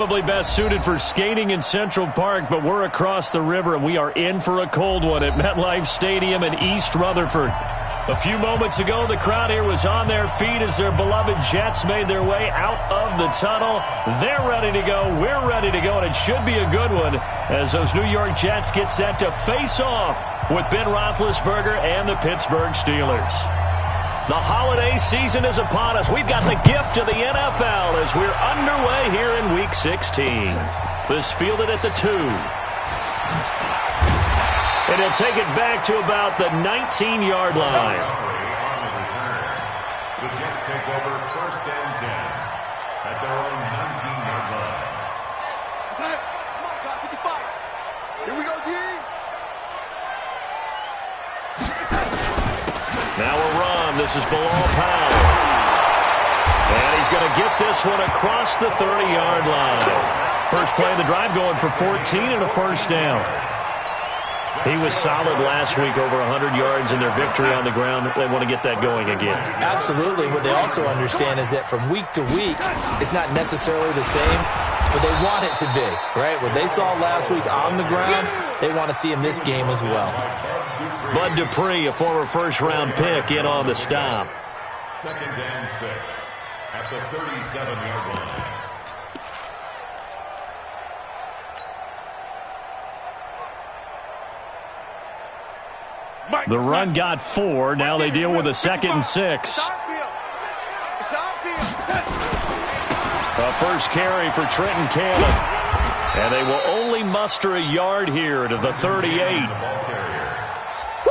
Probably best suited for skating in Central Park, but we're across the river, and we are in for a cold one at MetLife Stadium in East Rutherford. A few moments ago, the crowd here was on their feet as their beloved Jets made their way out of the tunnel. They're ready to go. We're ready to go, and it should be a good one as those New York Jets get set to face off with Ben Roethlisberger and the Pittsburgh Steelers. The holiday season is upon us. We've got the gift of the NFL as we're underway here in Week 16. This fielded at the 2. And he'll take it back to about the 19-yard line. The Jets take over 1st and 10 at their own 19-yard line. Come on, God, 55. Here we go, G. Now a run. This is Bilal Powell. And he's going to get this one across the 30-yard line. First play of the drive going for 14 and a first down. He was solid last week, over 100 yards in their victory on the ground. They want to get that going again. Absolutely. What they also understand is that from week to week, it's not necessarily the same, but they want it to be, right? What they saw last week on the ground, they want to see in this game as well. Bud Dupree, a former first-round pick, in on the stop. 2nd and 6 at the 37-yard line. The run got 4. Now they deal with a 2nd and 6. A first carry for Trenton Caleb. And they will only muster a yard here to the 38.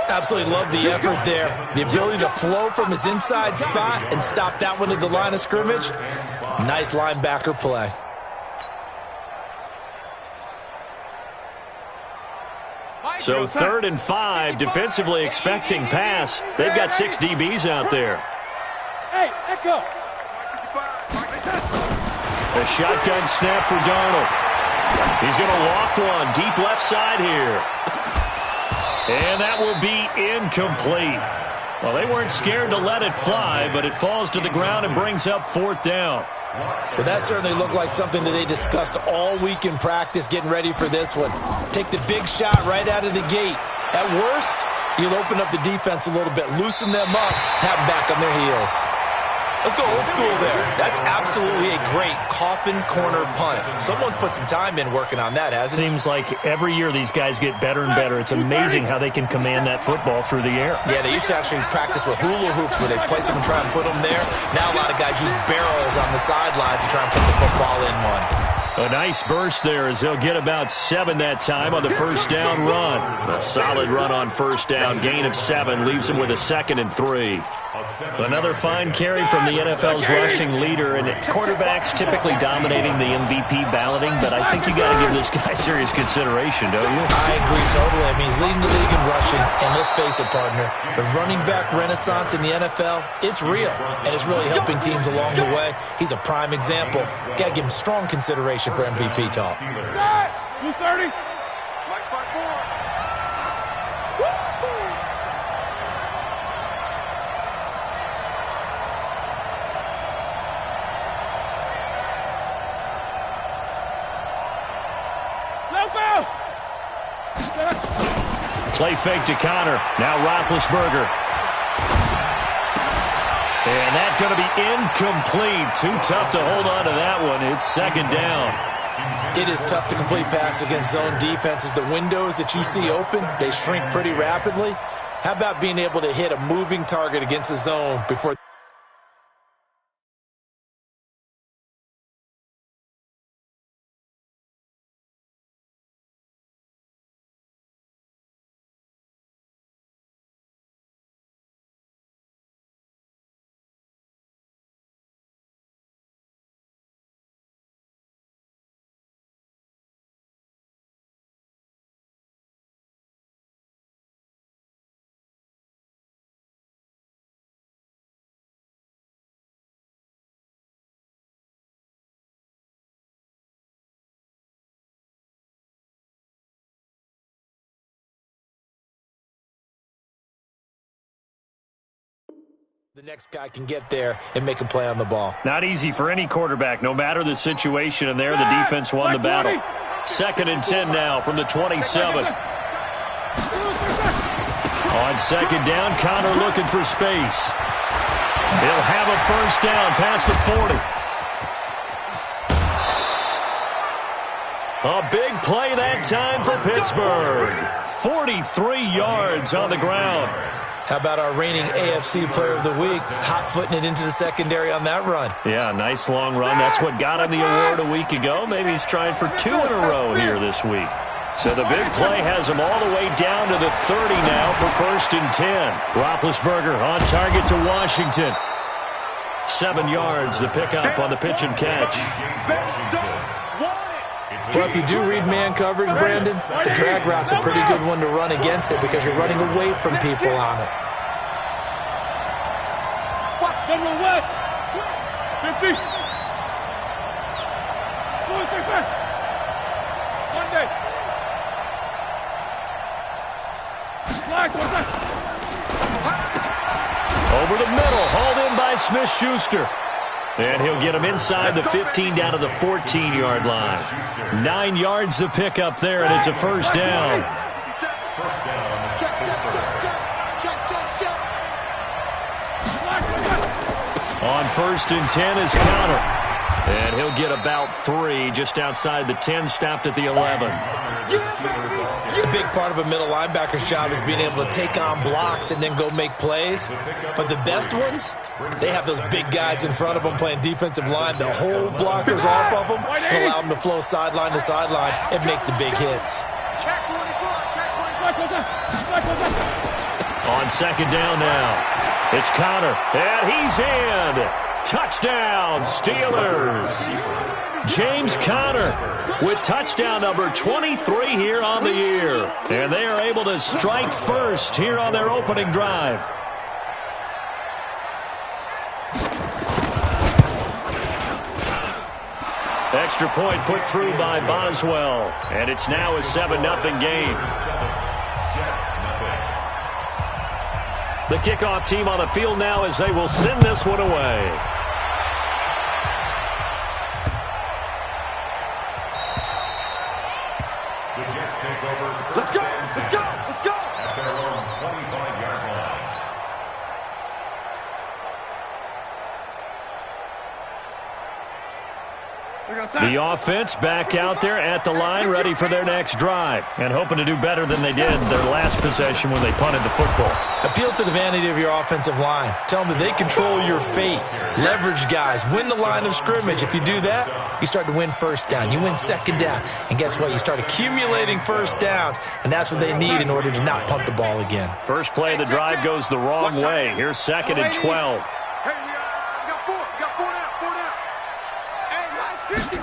Absolutely love the effort there. The ability to flow from his inside spot and stop that one at the line of scrimmage. Nice linebacker play. So 3rd and 5, defensively expecting pass. They've got 6 DBs out there. Hey, echo. A shotgun snap for Darnold. He's going to loft one deep left side here. And that will be incomplete. Well, they weren't scared to let it fly, but it falls to the ground and brings up 4th down. Well, that certainly looked like something that they discussed all week in practice, getting ready for this one. Take the big shot right out of the gate. At worst, you'll open up the defense a little bit, loosen them up, have them back on their heels. Let's go old school there. That's absolutely a great coffin corner punt. Someone's put some time in working on that, hasn't it? Seems like every year these guys get better and better. It's amazing how they can command that football through the air. Yeah, they used to actually practice with hula hoops where they place them and try and put them there. Now a lot of guys use barrels on the sidelines to try and put the football in one. A nice burst there as they'll get about 7 that time on the first down run. A solid run on first down. Gain of 7 leaves them with a 2nd and 3. Another fine carry from the NFL's rushing leader, and quarterbacks typically dominating the MVP balloting, but I think you got to give this guy serious consideration, don't you? I agree totally. I mean, he's leading the league in rushing, and let's face it, partner, the running back renaissance in the NFL, it's real, and it's really helping teams along the way. He's a prime example. Got to give him strong consideration for MVP talk. 230. Play fake to Connor. Now Roethlisberger. And that's going to be incomplete. Too tough to hold on to that one. It's 2nd down. It is tough to complete passes against zone defenses. The windows that you see open, they shrink pretty rapidly. How about being able to hit a moving target against a zone before The next guy can get there and make a play on the ball. Not easy for any quarterback, no matter the situation, and there the defense won the battle. 2nd and 10 now from the 27. On 2nd down, Connor looking for space. He'll have a first down past the 40. A big play that time for Pittsburgh. 43 yards on the ground. How about our reigning AFC Player of the Week, hot-footing it into the secondary on that run? Yeah, nice long run. That's what got him the award a week ago. Maybe he's trying for 2 in a row here this week. So the big play has him all the way down to the 30 now for 1st and 10. Roethlisberger on target to Washington. 7 yards, the pickup on the pitch and catch. Well, if you do read man coverage, Brandon, the drag route's a pretty good one to run against it because you're running away from people on it. Watch them run west. 50. One day. Over the middle, hauled in by Smith-Schuster. And he'll get him inside the 15 down to the 14-yard line. 9 yards to pick up there, and it's a first down. On 1st and 10 is Connor. And he'll get about 3 just outside the 10, stopped at the 11. A big part of a middle linebacker's job is being able to take on blocks and then go make plays. But the best ones, they have those big guys in front of them playing defensive line. They'll hold blockers off of them and allow them to flow sideline to sideline and make the big hits. On 2nd down now, it's Connor, and he's in. Touchdown, Steelers. James Conner with touchdown number 23 here on the year. And they are able to strike first here on their opening drive. Extra point put through by Boswell. And it's now a 7-0 game. The kickoff team on the field now as they will send this one away. Let's go! Let's go! Let's go! At their own 25-yard line. The offense back out there at the line, ready for their next drive, and hoping to do better than they did their last possession when they punted the football. Appeal to the vanity of your offensive line. Tell them that they control your fate. Leverage guys. Win the line of scrimmage. If you do that, you start to win first down. You win second down. And guess what? You start accumulating first downs, and that's what they need in order to not punt the ball again. First play of the drive goes the wrong way. Here's 2nd and 12. Hey, we got 4. We got 4 down. And like 50.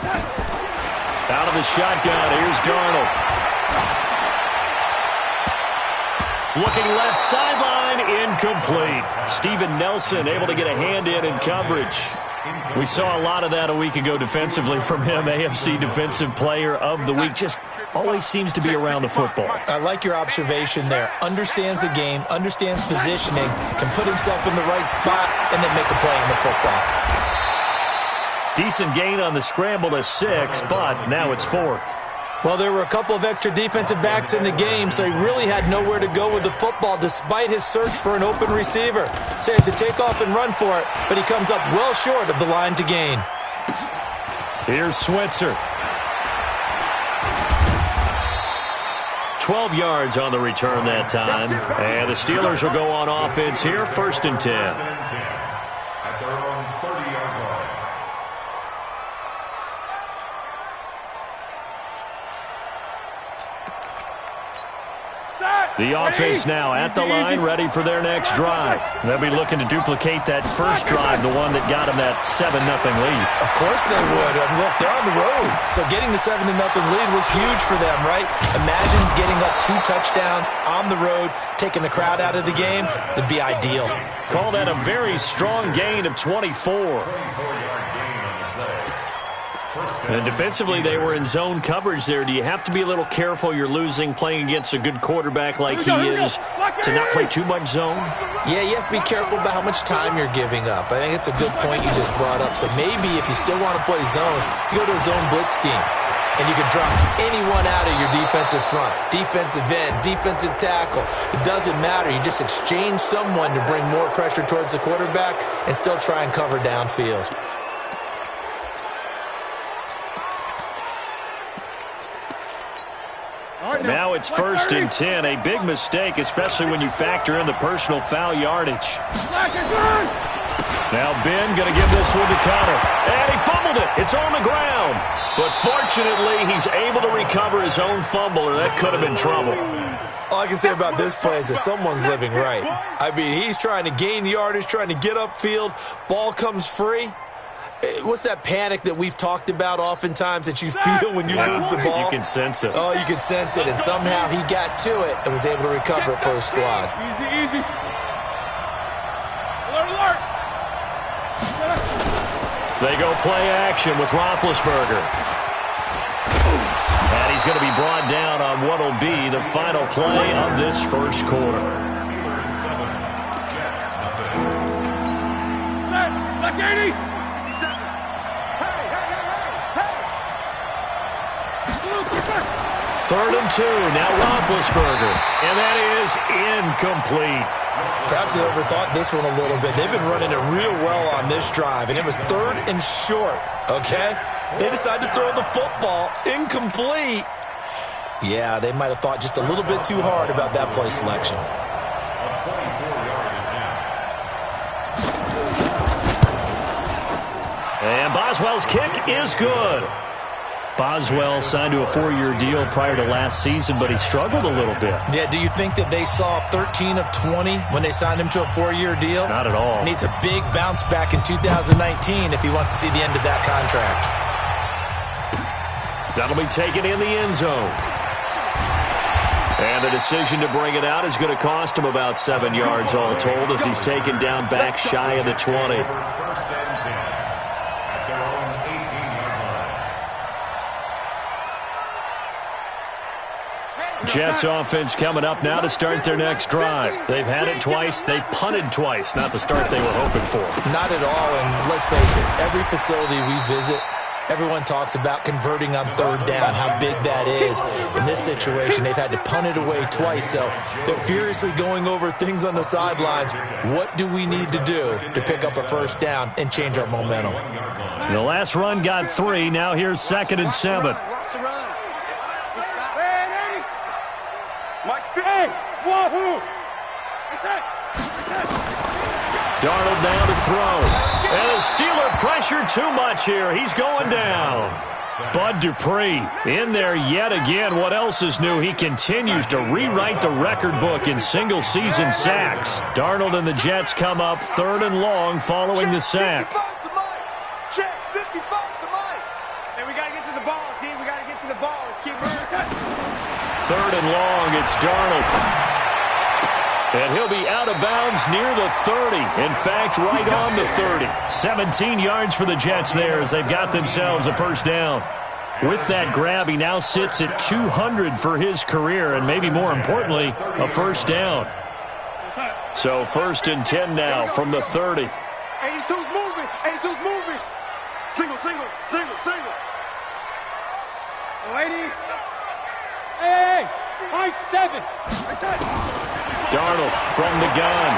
Out of the shotgun, here's Darnold. Looking left sideline, incomplete. Steven Nelson able to get a hand in coverage. We saw a lot of that a week ago defensively from him. AFC Defensive Player of the Week. Just always seems to be around the football. I like your observation there. Understands the game, understands positioning, can put himself in the right spot, and then make a play on the football. Decent gain on the scramble to 6, but now it's 4th. Well, there were a couple of extra defensive backs in the game, so he really had nowhere to go with the football despite his search for an open receiver. So he has to take off and run for it, but he comes up well short of the line to gain. Here's Switzer. 12 yards on the return that time. And the Steelers will go on offense here, 1st and 10. At their own 30-yard line. The offense now at the line, ready for their next drive. They'll be looking to duplicate that first drive, the one that got them that 7-0 lead. Of course they would. Look, they're on the road, so getting the 7-0 lead was huge for them, right? Imagine getting up 2 touchdowns on the road, taking the crowd out of the game. It'd be ideal. Call that a very strong gain of 24. 24-yard gain on the play. And defensively, they were in zone coverage there. Do you have to be a little careful you're losing playing against a good quarterback like he is to not play too much zone? Yeah, you have to be careful about how much time you're giving up. I think it's a good point you just brought up. So maybe if you still want to play zone, you go to a zone blitz scheme. And you can drop anyone out of your defensive front, defensive end, defensive tackle. It doesn't matter. You just exchange someone to bring more pressure towards the quarterback and still try and cover downfield. Now it's 1st and 10. A big mistake, especially when you factor in the personal foul yardage. Now Ben going to give this one to Connor. And he fumbled it. It's on the ground. But fortunately, he's able to recover his own fumble, or that could have been trouble. All I can say about this play is that someone's living right. I mean, he's trying to gain yardage, trying to get upfield. Ball comes free. What's that panic that we've talked about oftentimes that you feel when you lose the ball? You can sense it. Oh, you can sense it. And somehow he got to it and was able to recover it for his squad. Easy. Alert. They go play action with Roethlisberger. And he's going to be brought down on what will be the final play of this first quarter. Like 80. Third and 2. Now Roethlisberger. And that is incomplete. Perhaps they overthought this one a little bit. They've been running it real well on this drive, and it was 3rd and short, okay? They decided to throw the football incomplete. Yeah, they might have thought just a little bit too hard about that play selection. And Boswell's kick is good. Boswell signed to a 4-year deal prior to last season, but he struggled a little bit. Yeah, do you think that they saw 13 of 20 when they signed him to a 4-year deal? Not at all. Needs a big bounce back in 2019 if he wants to see the end of that contract. That'll be taken in the end zone. And the decision to bring it out is going to cost him about 7 yards all told as he's taken down back shy of the 20. Jets offense coming up now to start their next drive. They've had it twice. They've punted twice. Not the start they were hoping for. Not at all, and let's face it, every facility we visit, everyone talks about converting on 3rd down, how big that is. In this situation, they've had to punt it away twice, so they're furiously going over things on the sidelines. What do we need to do to pick up a 1st down and change our momentum? The last run got 3. Now here's 2nd and 7. Darnold down to throw. And the Steeler pressure too much here. He's going down. Bud Dupree in there yet again. What else is new? He continues to rewrite the record book in single-season sacks. Darnold and the Jets come up 3rd and long following the sack. Check 55 to Mike. And we got to get to the ball, team. We got to get to the ball. Let's keep moving. 3rd and long. It's Darnold. And he'll be out of bounds near the 30. In fact, right on the 30. 17 yards for the Jets there as they've got themselves a 1st down. With that grab, he now sits at 200 for his career, and maybe more importantly, a 1st down. So 1st and 10 now from the 30. 82's moving. 82's moving. Single. 80. Hey. High 7. Darnold from the gun.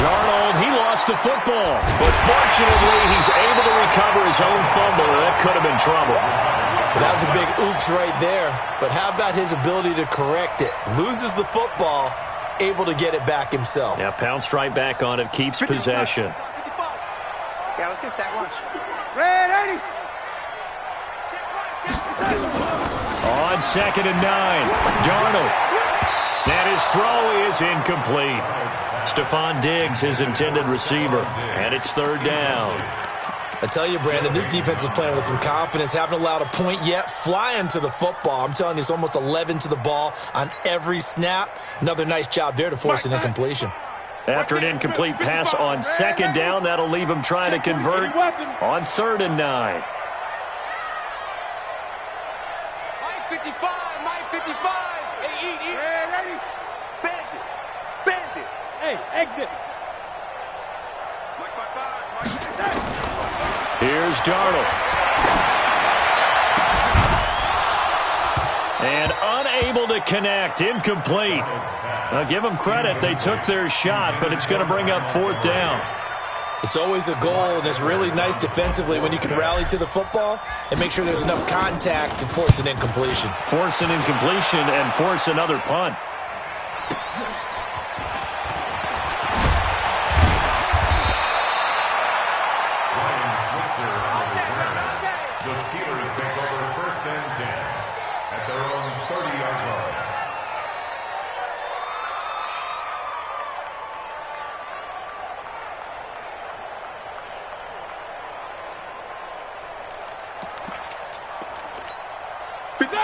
Darnold, he lost the football. But fortunately, he's able to recover his own fumble, and that could have been trouble. But that was a big oops right there. But how about his ability to correct it? Loses the football, able to get it back himself. Yeah, pounced right back on it, keeps possession. 55. Yeah, let's get sack lunch. Red 80. On 2nd and 9, Darnold. And his throw is incomplete. Stephon Diggs, his intended receiver. And it's 3rd down. I tell you, Brandon, this defense is playing with some confidence. Haven't allowed a point yet. Flying to the football. I'm telling you, it's almost 11 to the ball on every snap. Another nice job there to force an incompletion. After an incomplete pass on 2nd down, that'll leave him trying to convert on 3rd and 9. 55, Mike 55. Hey, eat. Hey, ready? Bandit. Hey, exit. Mike 55, Here's Darnold. And unable to connect, incomplete. Now give them credit, they took their shot, but it's going to bring up 4th down. It's always a goal, and it's really nice defensively when you can rally to the football and make sure there's enough contact to force an incompletion. Force an incompletion and force another punt. The Steelers take over 1st and 10 at their own 30-yard line.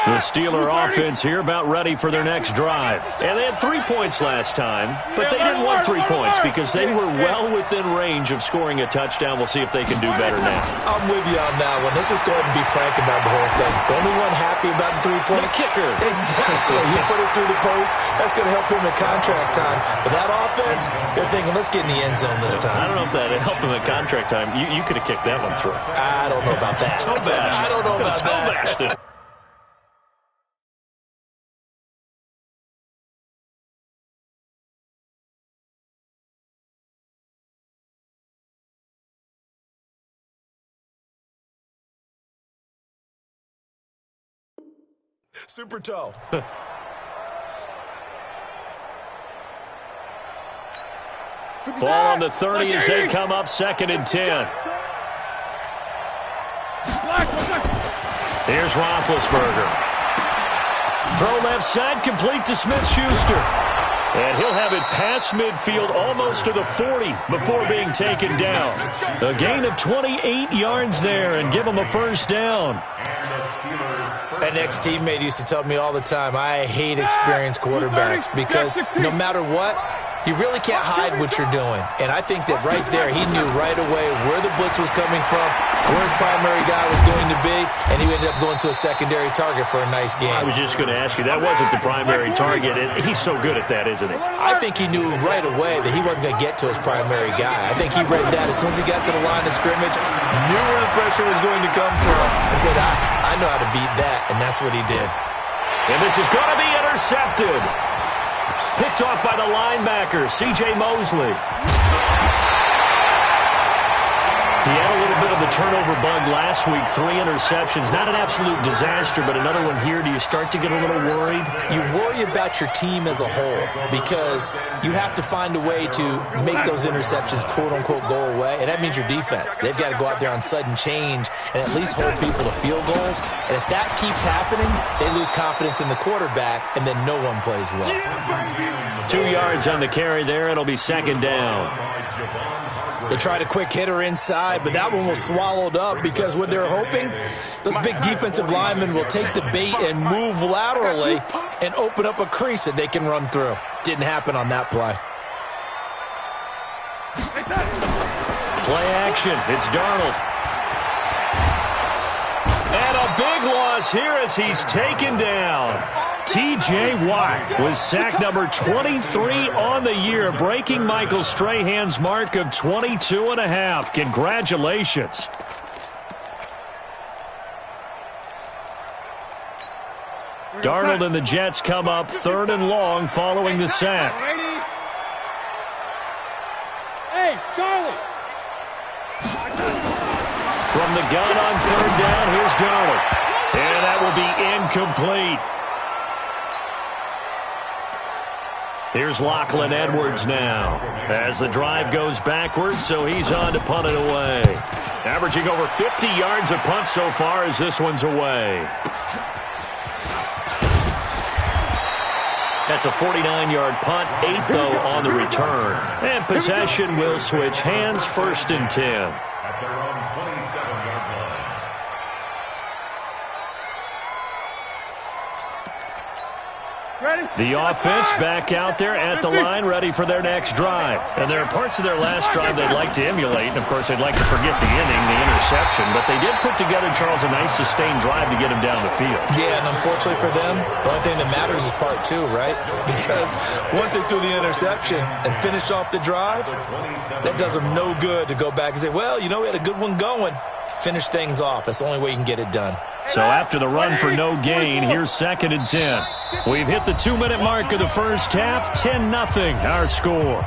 The Steeler offense here about ready for their next drive. And they had 3 points last time, but they didn't want 3 points because they were well within range of scoring a touchdown. We'll see if they can do better now. I'm with you on that one. Let's just go ahead and be frank about the whole thing. The only one happy about the 3-point? The kicker. Exactly. You put it through the post. That's going to help him in contract time. But that offense, they're thinking, let's get in the end zone this time. I don't know if that helped him in contract time. You could have kicked that one through. I don't know about that. I don't know about that. Super toe. Ball on the 30 as they come up 2nd and 10. Here's Roethlisberger. Throw left side, complete to Smith-Schuster. And he'll have it past midfield almost to the 40 before being taken down. A gain of 28 yards there and give him a 1st down. An ex-teammate used to tell me all the time, I hate experienced quarterbacks because no matter what, you really can't hide what you're doing. And I think that right there, he knew right away where the blitz was coming from, where his primary guy was going to be, and he ended up going to a secondary target for a nice game. I was just going to ask you, that wasn't the primary target. He's so good at that, isn't he? I think he knew right away that he wasn't going to get to his primary guy. I think he read that as soon as he got to the line of scrimmage, knew where the pressure was going to come from, and said, I know how to beat that, and that's what he did. And this is going to be intercepted. Picked off by the linebacker, C.J. Mosley. He had a little bit of the turnover bug last week, 3 interceptions. Not an absolute disaster, but another one here. Do you start to get a little worried? You worry about your team as a whole because you have to find a way to make those interceptions, quote-unquote, go away, and that means your defense. They've got to go out there on sudden change and at least hold people to field goals, and if that keeps happening, they lose confidence in the quarterback, and then no one plays well. 2 yards on the carry there. It'll be 2nd down. They tried a quick hitter inside, but that one was swallowed up because what they're hoping, those big defensive linemen will take the bait and move laterally and open up a crease that they can run through. Didn't happen on that play. Play action. It's Darnold. And a big loss here as he's taken down. T.J. Watt was sack number 23 on the year, breaking Michael Strahan's mark of 22.5. Congratulations. Darnold and the Jets come up 3rd and long following the sack. Hey, Charlie. From the gun on 3rd down, here's Darnold. And that will be incomplete. Here's Lachlan Edwards now as the drive goes backwards, so he's on to punt it away. Averaging over 50 yards a punt so far as this one's away. That's a 49-yard punt, 8 though on the return. And possession will switch hands, 1st and 10. At their own 27-yard line. 1 The offense back out there at the line, ready for their next drive. And there are parts of their last drive they'd like to emulate. And, of course, they'd like to forget the inning, the interception. But they did put together, Charles, a nice sustained drive to get him down the field. Yeah, and unfortunately for them, the only thing that matters is part two, right? Because once they threw the interception and finished off the drive, that does them no good to go back and say, well, you know, we had a good one going. Finish things off. That's the only way you can get it done. So after the run for no gain, here's 2nd and 10. We've hit the 2-minute mark of the first half. 10-0 our score.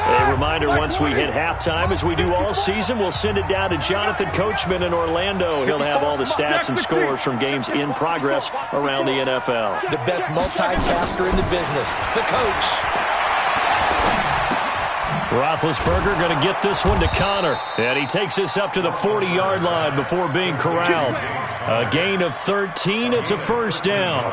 A reminder, once we hit halftime, as we do all season, we'll send it down to Jonathan Coachman in Orlando. He'll have all the stats and scores from games in progress around the NFL. The best multitasker in the business, the coach. Roethlisberger going to get this one to Connor. And he takes this up to the 40-yard line before being corralled. A gain of 13. It's a first down.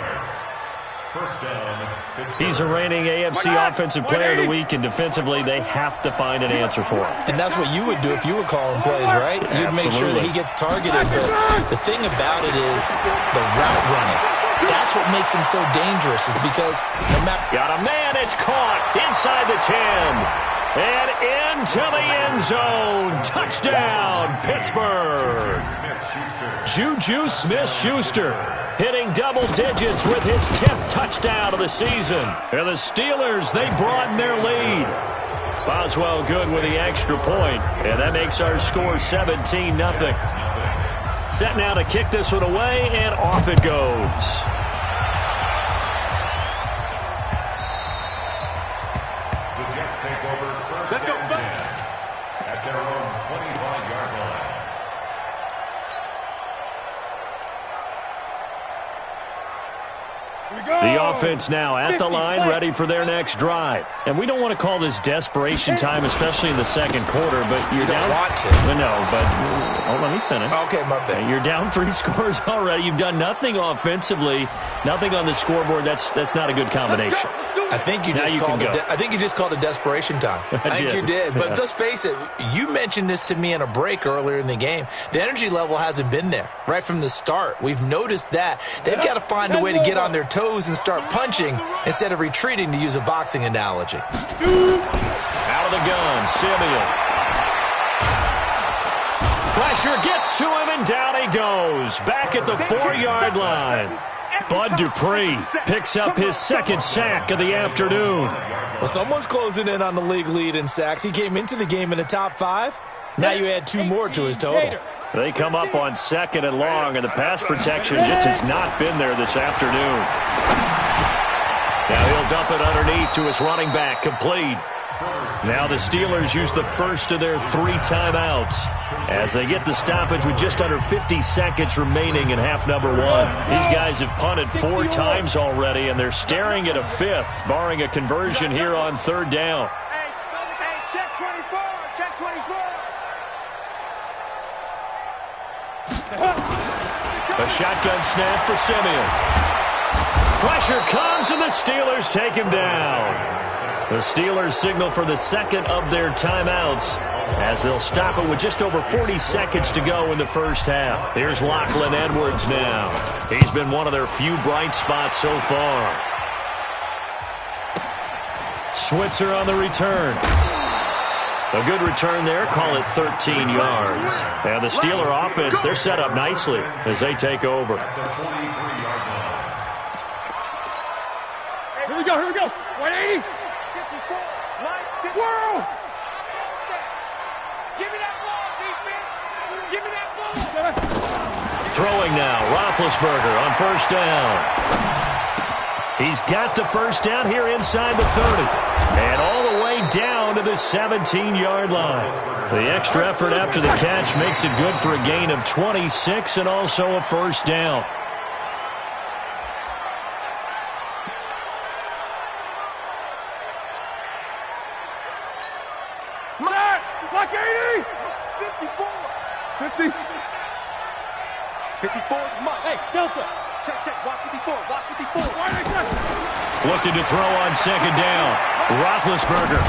He's a reigning AFC Offensive Player of the Week, and defensively, they have to find an answer for him. And that's what you would do if you were calling plays, right? You'd make sure that he gets targeted. But the thing about it is the route running. That's what makes him so dangerous, is because no matter... Got a man, it's caught inside the 10. And into the end zone. Touchdown, Pittsburgh. Juju Smith-Schuster hitting double digits with his 10th touchdown of the season. And the Steelers, they broaden their lead. Boswell good with the extra point. And that makes our score 17-0. Set now to kick this one away, and off it goes. Let's go. At their own 25-yard line. The offense now at the line, ready for their next drive. And we don't want to call this desperation time, especially in the second quarter, but you're down. You don't want to. No, but let me finish. Okay, my bad. You're down 3 scores already. You've done nothing offensively, nothing on the scoreboard. That's not a good combination. I think you just called it desperation time. I think you did. But let's face it, you mentioned this to me in a break earlier in the game. The energy level hasn't been there right from the start. We've noticed that. They've got to find a way to get on their toes and start punching instead of retreating, to use a boxing analogy. Out of the gun, Simeon. Pressure gets to him, and down he goes. Back at the 4-yard line. Bud Dupree picks up his 2nd sack of the afternoon. Well, someone's closing in on the league lead in sacks. He came into the game in the top 5. Now you add 2 more to his total. They come up on 2nd and long, and the pass protection just has not been there this afternoon. Now he'll dump it underneath to his running back, complete. Now the Steelers use the first of their 3 timeouts as they get the stoppage with just under 50 seconds remaining in half number 1. These guys have punted 4 times already, and they're staring at a 5th, barring a conversion here on 3rd down. Hey, check 24. Check 24. A shotgun snap for Simeon. Pressure comes, and the Steelers take him down. The Steelers signal for the 2nd of their timeouts as they'll stop it with just over 40 seconds to go in the first half. Here's Lachlan Edwards now. He's been one of their few bright spots so far. Switzer on the return. A good return there. Call it 13 yards. And the Steeler offense, they're set up nicely as they take over. Here we go. 180. World! Give me that ball, defense! Give me that ball! Throwing now, Roethlisberger on 1st down. He's got the 1st down here inside the 30. And all the way down to the 17-yard line. The extra effort after the catch makes it good for a gain of 26 and also a 1st down. Like 80! 54! 50! 54, Mike. Hey, Delta! Check, watch 54, watch 54. Looking to throw on 2nd down. Roethlisberger.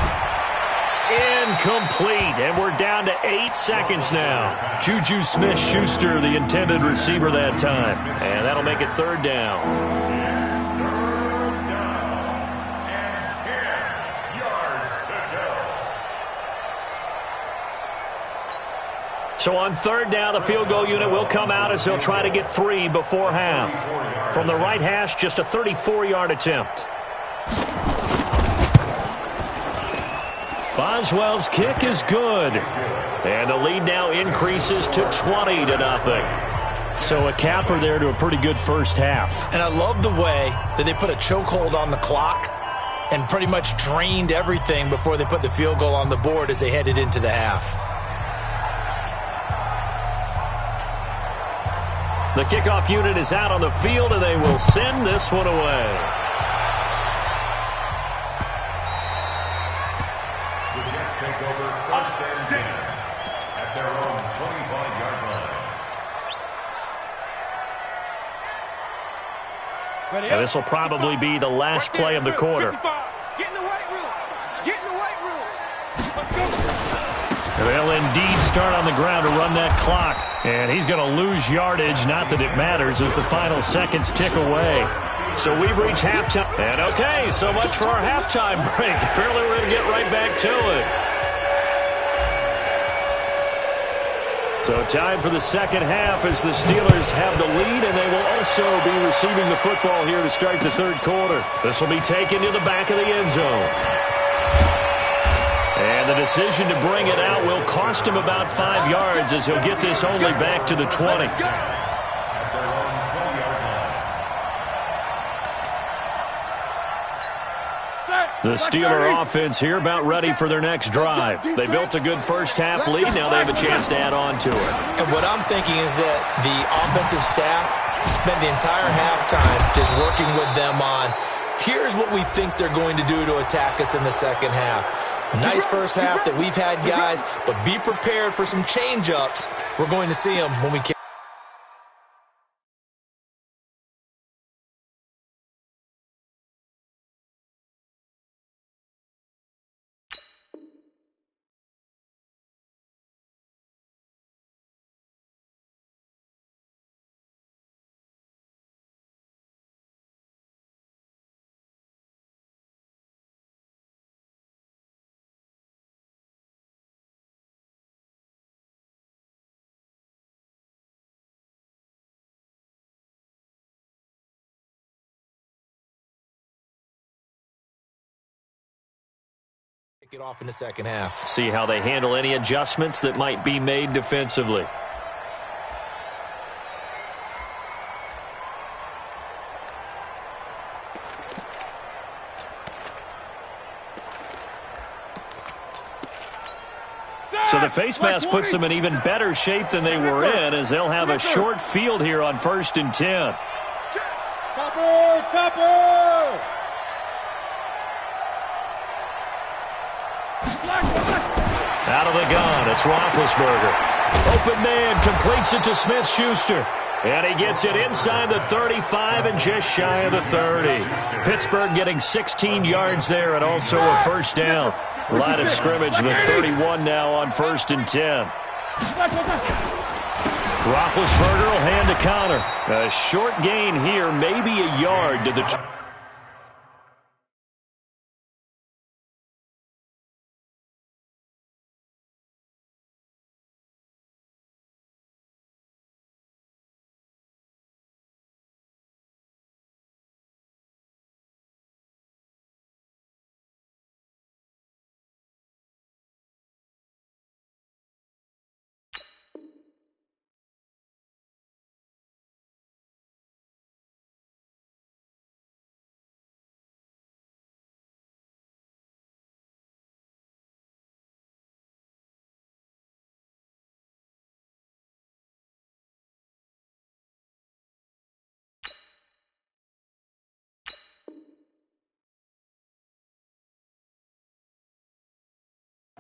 Incomplete, and we're down to 8 seconds now. Juju Smith-Schuster, the intended receiver that time. And that'll make it third down. So on third down, the field goal unit will come out as they'll try to get 3 before half. From the right hash, just a 34-yard attempt. Boswell's kick is good. And the lead now increases to 20-0. So a capper there to a pretty good first half. And I love the way that they put a chokehold on the clock and pretty much drained everything before they put the field goal on the board as they headed into the half. The kickoff unit is out on the field, and they will send this one away. The Jets take over first and 10 at their own 25-yard line. And this will probably be the last play of the quarter. Get in the weight room. Get in the weight room. Let's go. They'll indeed start on the ground to run that clock. And he's going to lose yardage. Not that it matters as the final seconds tick away. So we've reached halftime. And okay, so much for our halftime break. Apparently we're going to get right back to it. So time for the second half as the Steelers have the lead, and they will also be receiving the football here to start the third quarter. This will be taken to the back of the end zone. And the decision to bring it out will cost him about 5 yards as he'll get this only back to the 20. The Steeler offense here about ready for their next drive. They built a good first half lead. Now they have a chance to add on to it. And what I'm thinking is that the offensive staff spent the entire halftime just working with them on, here's what we think they're going to do to attack us in the second half. Nice first half that we've had, guys, but be prepared for some change-ups. We're going to see them when we can. Get off in the second half. See how they handle any adjustments that might be made defensively. So the face mask puts them in even better shape than they were in, as they'll have a short field here on 1st and 10. Chopper! Out of the gun, it's Roethlisberger. Open man, completes it to Smith-Schuster. And he gets it inside the 35 and just shy of the 30. Pittsburgh getting 16 yards there and also a first down. Line of scrimmage, the 31 now on 1st and 10. Roethlisberger will hand to counter. A short gain here, maybe a yard to the...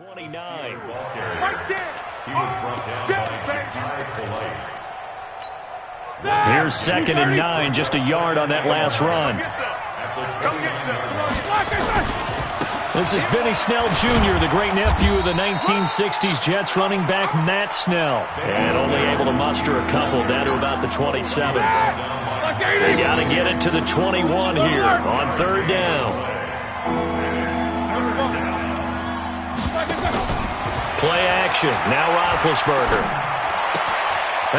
Right there. He was brought down by Here's 2nd and 9, just a yard on that last run. This is Benny Snell Jr., the great nephew of the 1960s Jets running back Matt Snell. And only able to muster a couple down to about the 27. They got to get it to the 21 here on third down. Play action. Now Roethlisberger.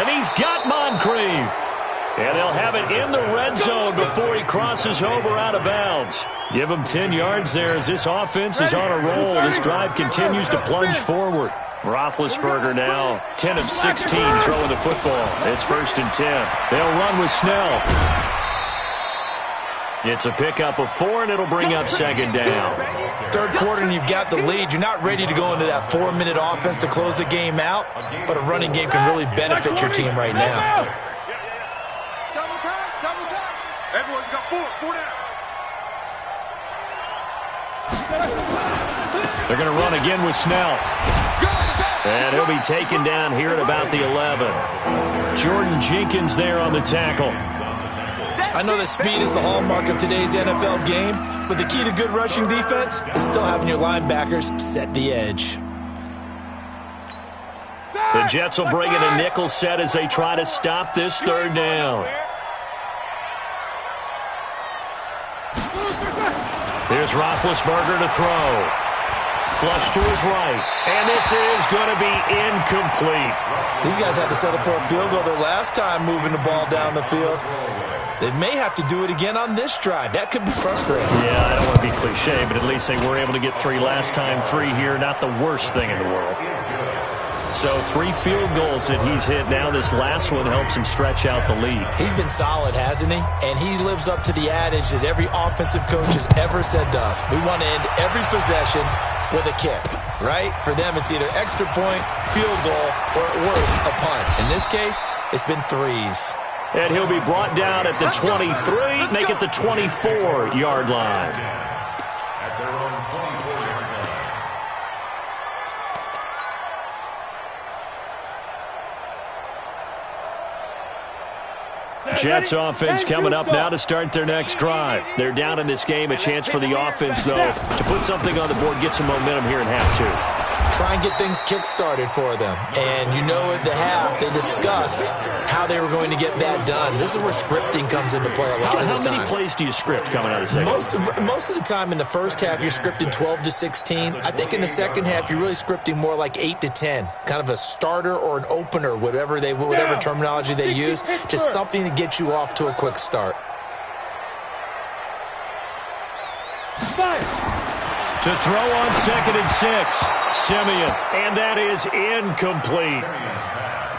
And he's got Moncrief. And they'll have it in the red zone before he crosses over out of bounds. Give him 10 yards there as this offense is on a roll. This drive continues to plunge forward. Roethlisberger now 10 of 16 throwing the football. It's 1st and 10. They'll run with Snell. It's a pickup of 4, and it'll bring up 2nd down. Third quarter, and you've got the lead. You're not ready to go into that 4-minute offense to close the game out, but a running game can really benefit your team right now. Everyone's got 4 down. They're going to run again with Snell. And he'll be taken down here at about the 11. Jordan Jenkins there on the tackle. I know that speed is the hallmark of today's NFL game, but the key to good rushing defense is still having your linebackers set the edge. The Jets will bring in a nickel set as they try to stop this third down. Here's Roethlisberger to throw. Flush to his right. And this is going to be incomplete. These guys had to settle for a field goal their last time moving the ball down the field. They may have to do it again on this drive. That could be frustrating. Yeah, I don't want to be cliche, but at least they were able to get 3 last time. 3 here, not the worst thing in the world. So 3 field goals that he's hit now. This last one helps him stretch out the lead. He's been solid, hasn't he? And he lives up to the adage that every offensive coach has ever said to us. We want to end every possession with a kick, right? For them, it's either extra point, field goal, or at worst, a punt. In this case, it's been 3s. And he'll be brought down at the 23, make it the 24-yard line. At their own 24-yard line. Jets offense coming up now to start their next drive. They're down in this game. A chance for the offense, though, to put something on the board, get some momentum here in half 2. Try and get things kick-started for them. And you know at the half, they discussed how they were going to get that done. This is where scripting comes into play a lot of the time. How many plays do you script coming out of the second? Most of the time in the first half, you're scripting 12 to 16. I think in the second half, you're really scripting more like 8 to 10. Kind of a starter or an opener, whatever terminology they use. Just something to get you off to a quick start. To throw on 2nd and 6, Simeon, and that is incomplete.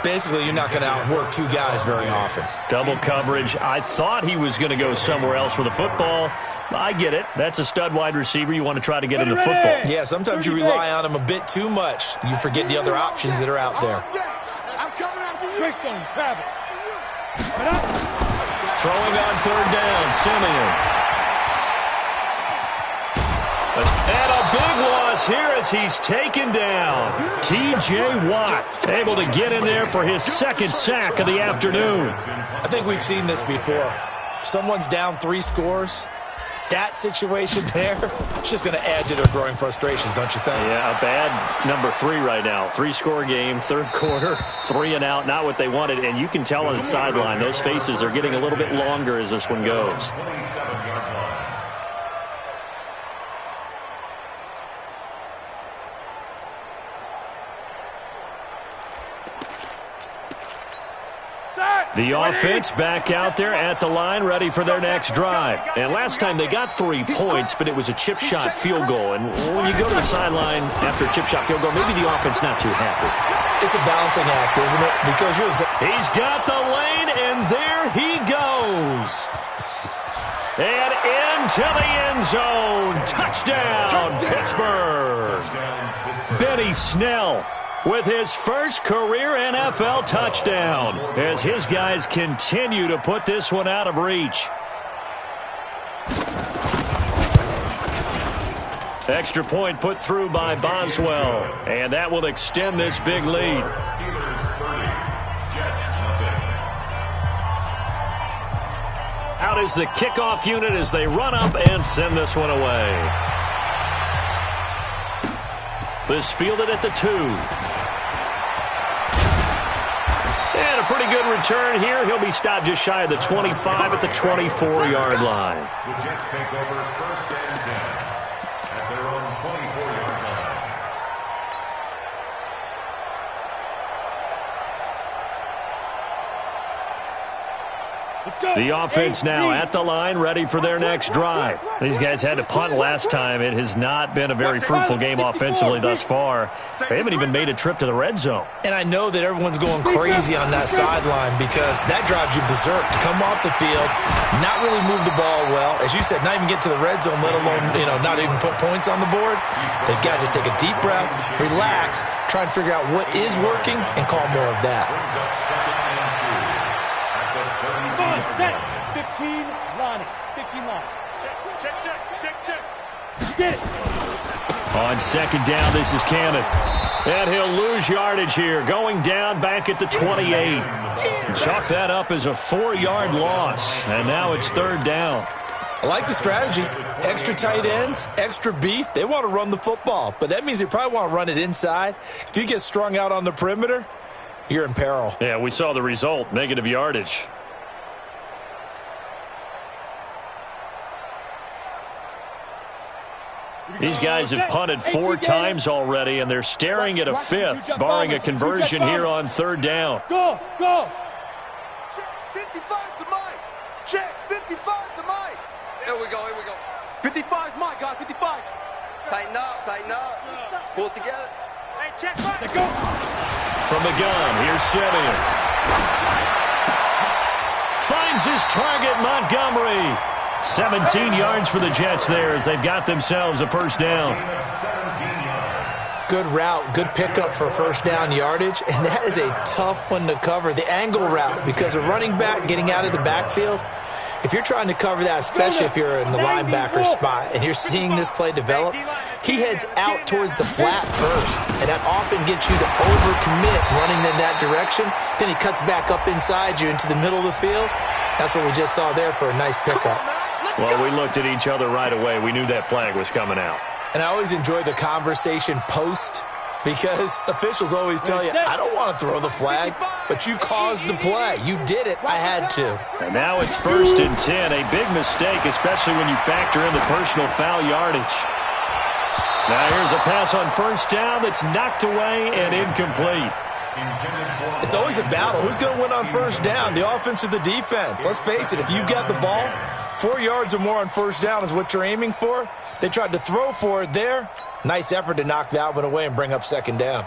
Basically, you're not going to outwork 2 guys very often. Double coverage. I thought he was going to go somewhere else with the football. I get it. That's a stud wide receiver. You want to try to get him the football. Yeah, sometimes you rely on him a bit too much. You forget the other options that are out there. I'm coming after you. Throwing on 3rd down, Simeon. And a big loss here as he's taken down. T.J. Watt able to get in there for his 2nd sack of the afternoon. I think we've seen this before. Someone's down 3 scores. That situation there, it's just going to add to their growing frustrations, don't you think? Yeah, a bad number 3 right now. 3-score game, 3rd quarter, 3 and out, not what they wanted. And you can tell on the sideline, those faces are getting a little bit longer as this one goes. The offense back out there at the line, ready for their next drive. And last time they got 3 points, but it was a chip shot field goal. And when you go to the sideline after a chip shot field goal, maybe the offense not too happy. It's a balancing act, isn't it? Because he's got the lane, and there he goes. And into the end zone. Touchdown, Pittsburgh. Benny Snell with his first career NFL touchdown as his guys continue to put this one out of reach. Extra point put through by Boswell, and that will extend this big lead. Out is the kickoff unit as they run up and send this one away. This fielded at the 2. And a pretty good return here. He'll be stopped just shy of the 25 at the 24-yard line. The Jets take over first and 10 at their own 24-yard line. The offense now at the line, ready for their next drive. These guys had to punt last time. It has not been a very fruitful game offensively thus far. They haven't even made a trip to the red zone. And I know that everyone's going crazy on that sideline because that drives you berserk to come off the field, not really move the ball well. As you said, not even get to the red zone, let alone, not even put points on the board. They've got to just take a deep breath, relax, try and figure out what is working, and call more of that. Brings up second and 2 at the 32. Set. 15 line. 15 line. Check. You get it. On second down, this is Cannon. And he'll lose yardage here. Going down back at the 28. Chalk that up as a 4-yard loss. And now it's third down. I like the strategy. Extra tight ends, extra beef. They want to run the football, but that means they probably want to run it inside. If you get strung out on the perimeter, you're in peril. Yeah, we saw the result, negative yardage. These guys have punted 4 times already, and they're staring at a 5th, barring a conversion here on third down. Go. Check 55 to Mike. Check 55 to Mike. Here we go. 55's Mike, guys. 55. Tighten up. Pull it together. Hey, check. Go. From the gun, here's Simeon. Finds his target, Montgomery. 17 yards for the Jets there as they've got themselves a first down. Good route, good pickup for first down yardage, and that is a tough one to cover. The angle route, because a running back getting out of the backfield, if you're trying to cover that, especially if you're in the linebacker spot and you're seeing this play develop, he heads out towards the flat first, and that often gets you to overcommit running in that direction. Then he cuts back up inside you into the middle of the field. That's what we just saw there for a nice pickup. Well, we looked at each other right away. We knew that flag was coming out. And I always enjoy the conversation post because officials always tell you, I don't want to throw the flag, but you caused the play. You did it. I had to. And now it's first and 10. A big mistake, especially when you factor in the personal foul yardage. Now here's a pass on first down that's knocked away and incomplete. It's always a battle. Who's going to win on first down, the offense or the defense? Let's face it, if you've got the ball, 4 yards or more on first down is what you're aiming for. They tried to throw for it there. Nice effort to knock that one away and bring up second down.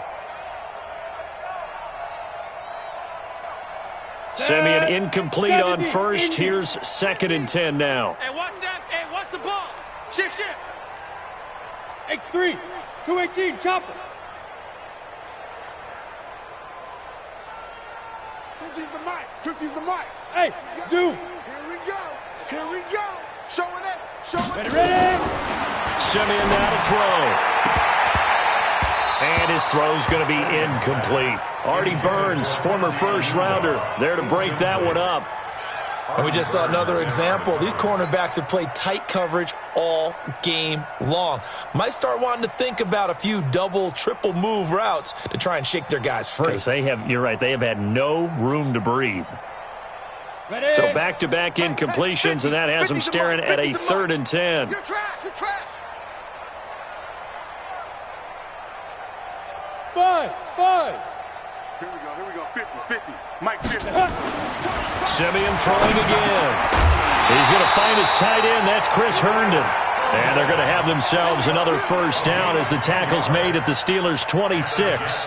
Simeon incomplete on first. Here's second and 10 now. Hey, watch that. Hey, watch the ball. Shift. X3. 218. Chopper. 50's the mic. Hey, zoom. Here we go. Showing it. Ready. Simeon now to throw. And his throw's going to be incomplete. Artie Burns, former first-rounder, there to break that one up. And we just saw another example. These cornerbacks have played tight coverage all game long. Might start wanting to think about a few double, triple move routes to try and shake their guys free. Because you're right, they have had no room to breathe. Ready. So back-to-back incompletions, and that has them staring at a third and 10. You're trash. Five. Here we go. 50. Mike 50. Simeon throwing again. He's going to find his tight end. That's Chris Herndon. And they're going to have themselves another first down as the tackle's made at the Steelers' 26.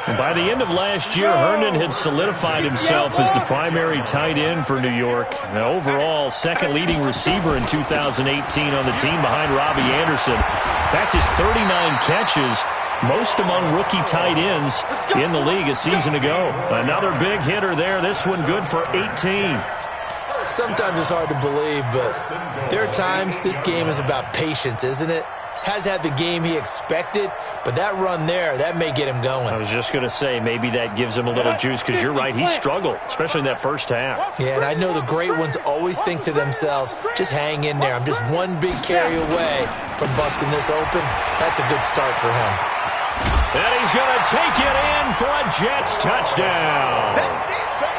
And by the end of last year, Herndon had solidified himself as the primary tight end for New York. Now, overall, second leading receiver in 2018 on the team behind Robbie Anderson. In fact, his 39 catches, most among rookie tight ends in the league a season ago. Another big hitter there. This one good for 18. Sometimes it's hard to believe, but there are times this game is about patience, isn't it? has had the game he expected, but that run there, that may get him going. I was just going to say, maybe that gives him a little juice, because you're right, he struggled, especially in that first half. Yeah, and I know the great ones always think to themselves, just hang in there. I'm just one big carry away from busting this open. That's a good start for him. And he's going to take it in for a Jets touchdown.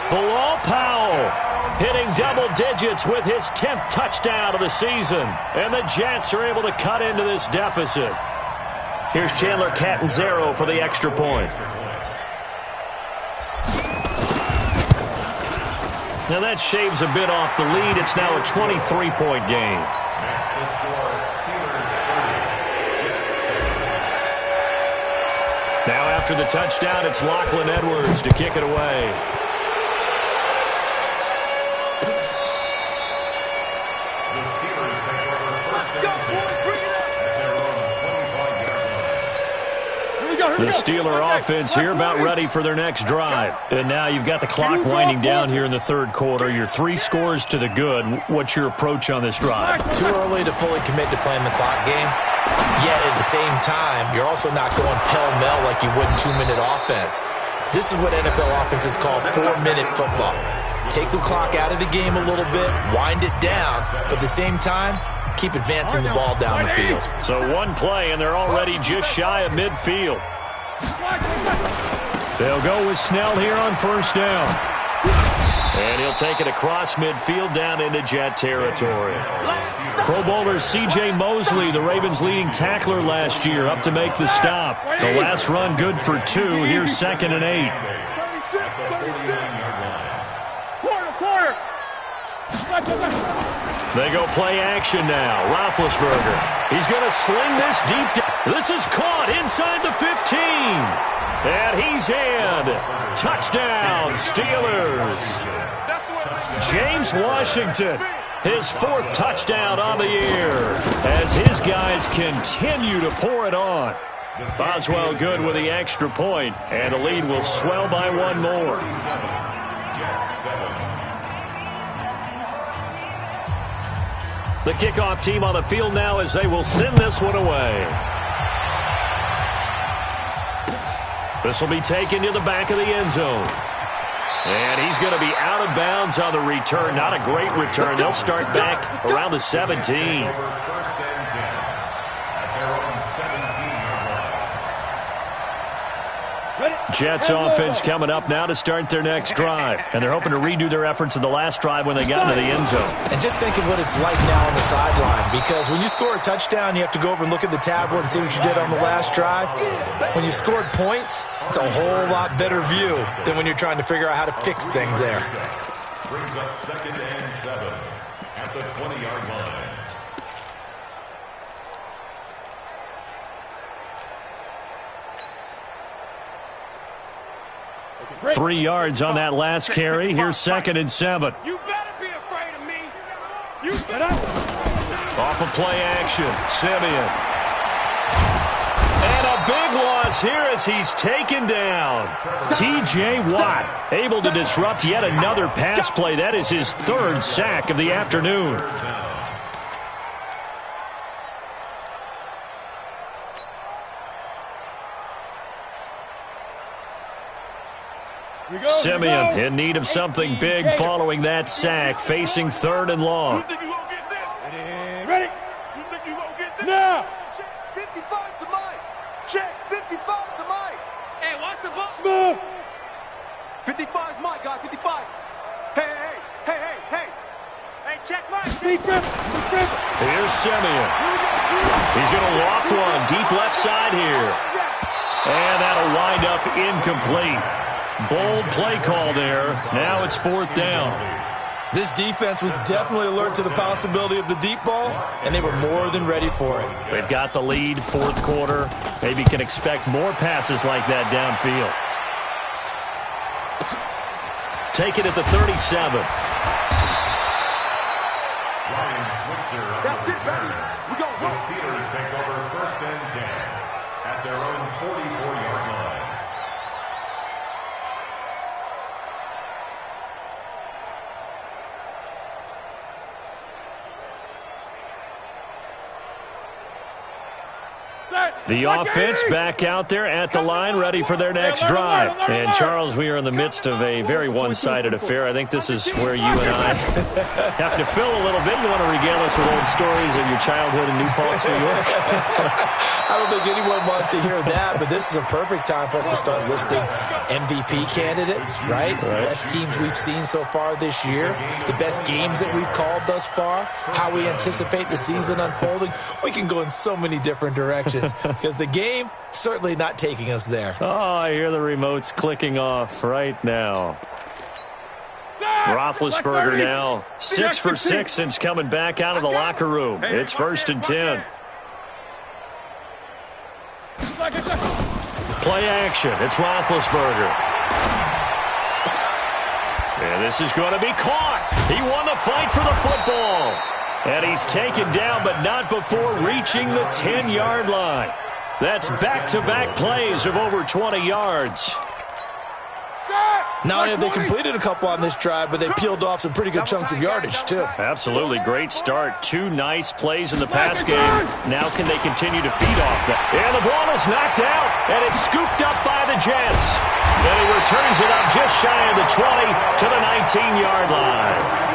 Bilal Powell hitting double digits with his 10th touchdown of the season. And the Jets are able to cut into this deficit. Here's Chandler Catanzaro for the extra point. Now that shaves a bit off the lead. It's now a 23-point game. That's the score. Steelers 30. Jets 7. Now after the touchdown, it's Lachlan Edwards to kick it away. The Steelers take over first and 10 at their own 25-yard line. The Steeler offense here about ready for their next drive. And now you've got the clock winding down here in the third quarter. You're 3 scores to the good. What's your approach on this drive? Too early to fully commit to playing the clock game. Yet at the same time, you're also not going pell-mell like you would in 2-minute offense. This is what NFL offenses call 4-minute football. Take the clock out of the game a little bit, wind it down, but at the same time, keep advancing the ball down the field. So one play, and they're already just shy of midfield. They'll go with Snell here on first down. And he'll take it across midfield down into Jet territory. Pro Bowler C.J. Mosley, the Ravens' leading tackler last year, up to make the stop. The last run good for 2. Here's 2nd and 8. Quarter. They go play action now. Roethlisberger. He's going to sling this deep. This is caught inside the 15. And he's in. Touchdown, Steelers. James Washington, his 4th touchdown on the year as his guys continue to pour it on. Boswell good with the extra point, and the lead will swell by 1 more. The kickoff team on the field now as they will send this one away. This will be taken to the back of the end zone. And he's going to be out of bounds on the return. Not a great return. They'll start back around the 17. First and 10 at their own 17-yard line. Jets offense coming up now to start their next drive. And they're hoping to redo their efforts in the last drive when they got into the end zone. And just think of what it's like now on the sideline, because when you score a touchdown, you have to go over and look at the tablet and see what you did on the last drive. When you scored points, it's a whole lot better view than when you're trying to figure out how to fix things there. Brings up 2nd and 7 at the 20-yard line. 3 yards on that last carry. Here's 2nd and 7. You better be afraid of me. Off of play action, Simeon. And a big loss here as he's taken down. T.J. Watt able to disrupt yet another pass play. That is his 3rd sack of the afternoon. Simeon in need of something big following that sack, facing 3rd and long. Ready? Now. 55 to Mike. Check. 55 to Mike. Hey, what's the ball? Smooth. 55's Mike, guys. 55. Hey. Hey, check Mike. Defense. Here's Simeon. He's going to loft one deep left side here. And that'll wind up incomplete. Bold play call there. Now it's 4th down. This defense was definitely alert to the possibility of the deep ball, and they were more than ready for it. They've got the lead, 4th quarter. Maybe can expect more passes like that downfield. Take it at the 37. Ryan Switzer on That's the it, baby. return. We go. The Steelers take over 1st and 10 at their own 44-yard line. The offense back out there at the line, ready for their next drive. And, Charles, we are in the midst of a very one-sided affair. I think this is where you and I have to fill a little bit. You want to regale us with old stories of your childhood in New Paltz, New York? I don't think anyone wants to hear that, but this is a perfect time for us to start listing MVP candidates, right? The best teams we've seen so far this year, the best games that we've called thus far, how we anticipate the season unfolding. We can go in so many different directions. Because the game, certainly not taking us there. Oh, I hear the remotes clicking off right now. Roethlisberger now 6 for 6 since coming back out of the locker room. It's 1st and 10. Play action. It's Roethlisberger. And this is going to be caught. He won the fight for the football. And he's taken down, but not before reaching the 10-yard line. That's back-to-back plays of over 20 yards. Not only have they completed a couple on this drive, but they peeled off some pretty good chunks of yardage, too. Absolutely. Great start. 2 nice plays in the pass game. Now can they continue to feed off that? And the ball is knocked out, and it's scooped up by the Jets. And he returns it up just shy of the 20 to the 19-yard line.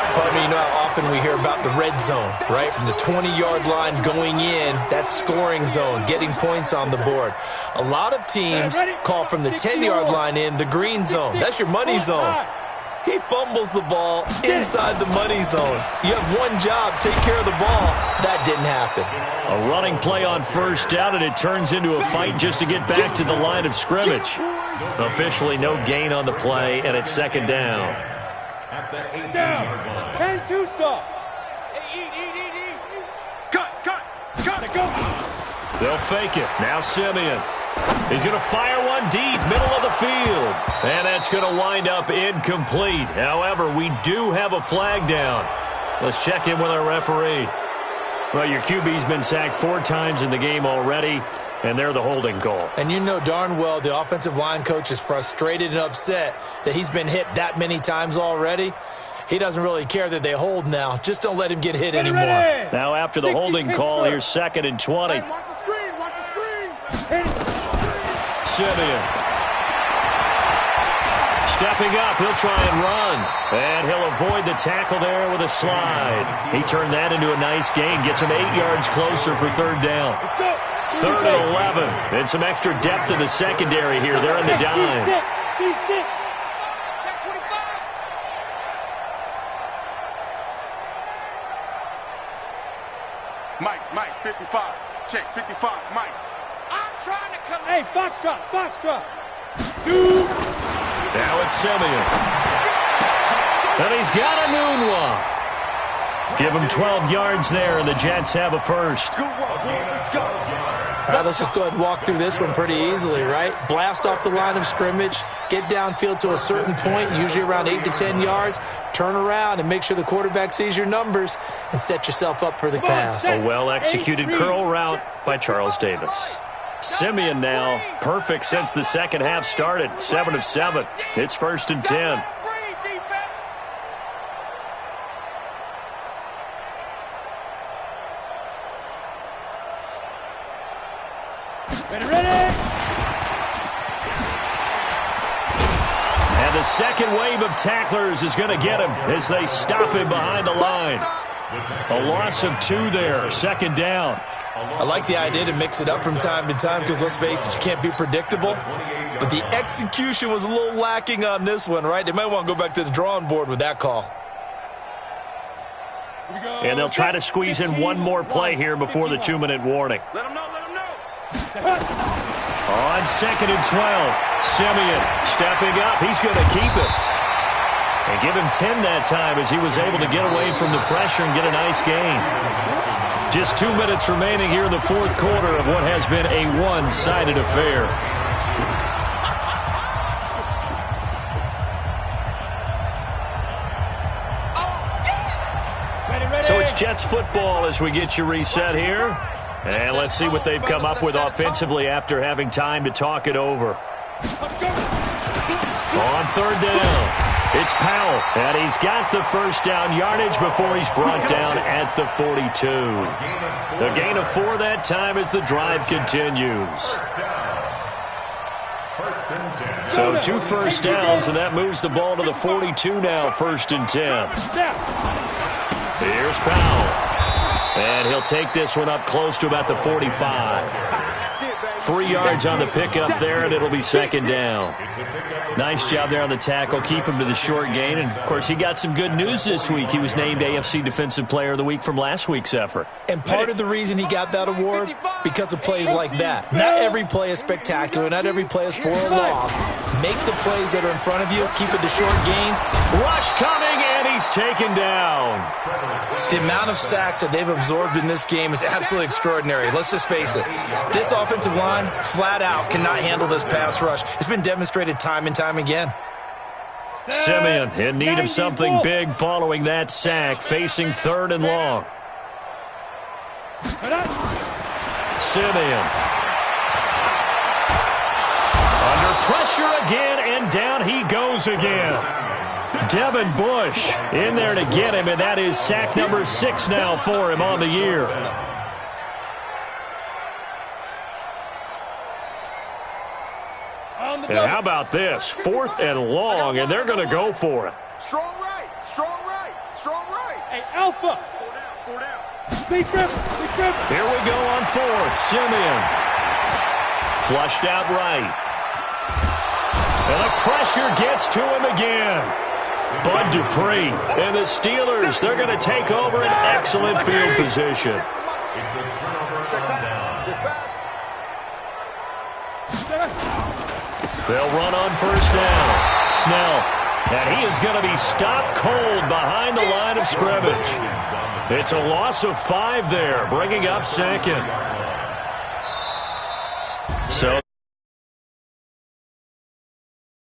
Pardon me, you know how often we hear about the red zone, right? From the 20-yard line going in, that's scoring zone, getting points on the board. A lot of teams call from the 10-yard line in the green zone. That's your money zone. He fumbles the ball inside the money zone. You have one job, take care of the ball. That didn't happen. A running play on 1st down, and it turns into a fight just to get back to the line of scrimmage. Officially no gain on the play, and it's 2nd down. At the 18-yard line. 10-2 stop. Cut. Go. They'll fake it. Now Simeon. He's going to fire one deep, middle of the field. And that's going to wind up incomplete. However, we do have a flag down. Let's check in with our referee. Well, your QB's been sacked 4 times in the game already, and they're the holding call. And you know darn well the offensive line coach is frustrated and upset that he's been hit that many times already. He doesn't really care that they hold now. Just don't let him get hit anymore. Now after the holding call, here's 2nd and 20. Hey, watch the screen. Simeon. Stepping up, he'll try and run. And he'll avoid the tackle there with a slide. He turned that into a nice gain. Gets him 8 yards closer for 3rd down. 3rd and 11. And some extra depth in the secondary here. They're in the dime. Mike, 55. Check, 55, Mike. I'm trying to come. Hey, Foxtrot. 2. Now it's Simeon. And he's got a noon one. Give him 12 yards there, and the Jets have a 1st. All right, let's just go ahead and walk through this one pretty easily, right? Blast off the line of scrimmage, get downfield to a certain point, usually around 8 to 10 yards, turn around and make sure the quarterback sees your numbers and set yourself up for the pass. A well-executed curl route by Charles Davis. Simeon now, perfect since the second half started, 7 of 7. It's 1st and 10. And the second wave of tacklers is going to get him as they stop him behind the line. A loss of 2 there, 2nd down. I like the idea to mix it up from time to time because, let's face it, you can't be predictable. But the execution was a little lacking on this one, right? They might want to go back to the drawing board with that call. And they'll try to squeeze in one more play here before the 2-minute warning. Let him know. On 2nd and 12, Simeon stepping up. He's going to keep it. And give him 10 that time as he was able to get away from the pressure and get a nice gain. Just 2 minutes remaining here in the 4th quarter of what has been a one-sided affair. So it's Jets football as we get you reset here. And let's see what they've come up with offensively after having time to talk it over. On 3rd down. It's Powell, and he's got the first down yardage before he's brought down at the 42. A gain of 4 that time as the drive continues. So 2 first downs, and that moves the ball to the 42 now, 1st and 10. Here's Powell, and he'll take this one up close to about the 45. 3 yards on the pickup there, and it'll be 2nd down. Nice job there on the tackle. Keep him to the short gain. And, of course, he got some good news this week. He was named AFC Defensive Player of the Week from last week's effort. And part of the reason he got that award, because of plays like that. Not every play is spectacular. Not every play is for a loss. Make the plays that are in front of you. Keep it to short gains. Rush coming, and he's taken down. The amount of sacks that they've absorbed in this game is absolutely extraordinary. Let's just face it. This offensive line, flat out, cannot handle this pass rush. It's been demonstrated time and time again. Simeon in need of something big following that sack, facing 3rd and long. Simeon. Under pressure again, and down he goes again. Devin Bush in there to get him, and that is sack number 6 now for him on the year. And how about this? 4th and long, and they're going to go for it. Strong right, strong right, strong right. Hey, Alpha. 4 down. Big grip, big grip. Here we go on 4th. Simeon. Flushed out right. And the pressure gets to him again. Bud Dupree and the Steelers, they're going to take over an excellent field position. It's a turnover on down. They'll run on 1st down. Snell. And he is going to be stopped cold behind the line of scrimmage. It's a loss of 5 there, bringing up 2nd.